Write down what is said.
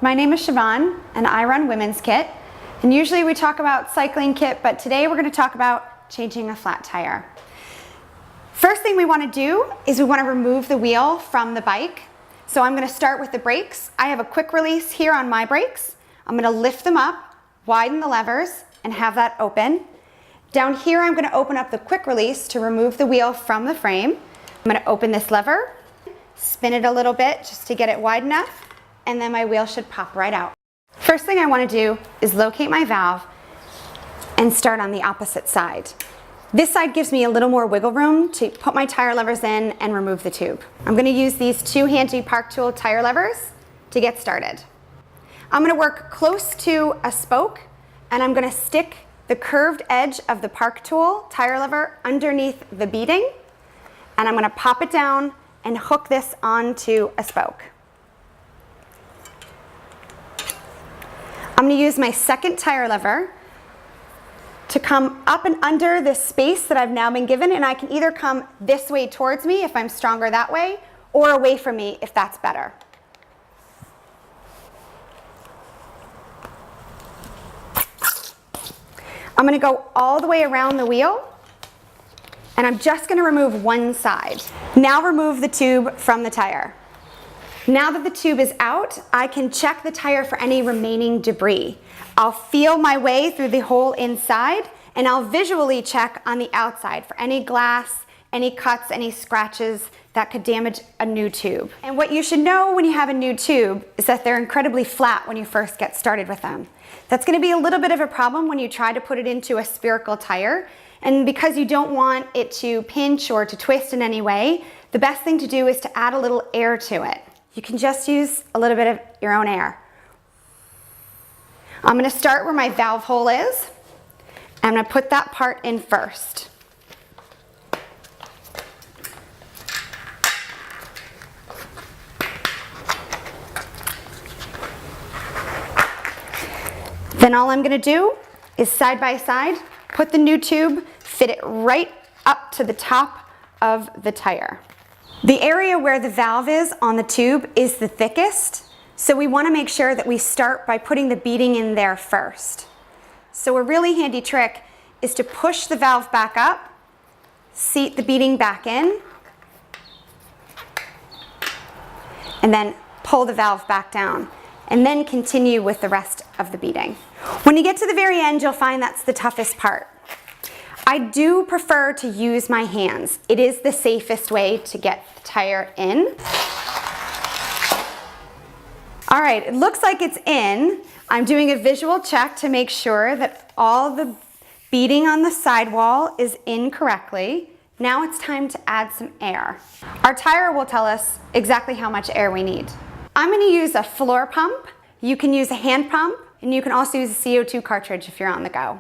My name is Siobhan and I run Women's Kit. And usually we talk about cycling kit, but today we're going to talk about changing a flat tire. First thing we want to do is we want to remove the wheel from the bike. So I'm going to start with the brakes. I have a quick release here on my brakes. I'm going to lift them up, widen the levers, and have that open. Down here I'm going to open up the quick release to remove the wheel from the frame. I'm going to open this lever, spin it a little bit just to get it wide enough, and then my wheel should pop right out. First thing I want to do is locate my valve and start on the opposite side. This side gives me a little more wiggle room to put my tire levers in and remove the tube. I'm going to use these two handy Park Tool tire levers to get started. I'm going to work close to a spoke and I'm going to stick the curved edge of the Park Tool tire lever underneath the beading, and I'm going to pop it down and hook this onto a spoke. I'm going to use my second tire lever to come up and under this space that I've now been given, and I can either come this way towards me if I'm stronger that way, or away from me if that's better. I'm going to go all the way around the wheel, and I'm just going to remove one side. Now remove the tube from the tire. Now that the tube is out, I can check the tire for any remaining debris. I'll feel my way through the hole inside, and I'll visually check on the outside for any glass, any cuts, any scratches that could damage a new tube. And what you should know when you have a new tube is that they're incredibly flat when you first get started with them. That's going to be a little bit of a problem when you try to put it into a spherical tire. And because you don't want it to pinch or to twist in any way, the best thing to do is to add a little air to it. You can just use a little bit of your own air. I'm going to start where my valve hole is. I'm going to put that part in first. Then all I'm going to do is side by side, put the new tube, fit it right up to the top of the tire. The area where the valve is on the tube is the thickest, so we want to make sure that we start by putting the beading in there first. So a really handy trick is to push the valve back up, seat the beading back in, and then pull the valve back down, and then continue with the rest of the beading. When you get to the very end, you'll find that's the toughest part. I do prefer to use my hands. It is the safest way to get the tire in. All right, it looks like it's in. I'm doing a visual check to make sure that all the beading on the sidewall is in correctly. Now it's time to add some air. Our tire will tell us exactly how much air we need. I'm going to use a floor pump. You can use a hand pump, and you can also use a CO2 cartridge if you're on the go.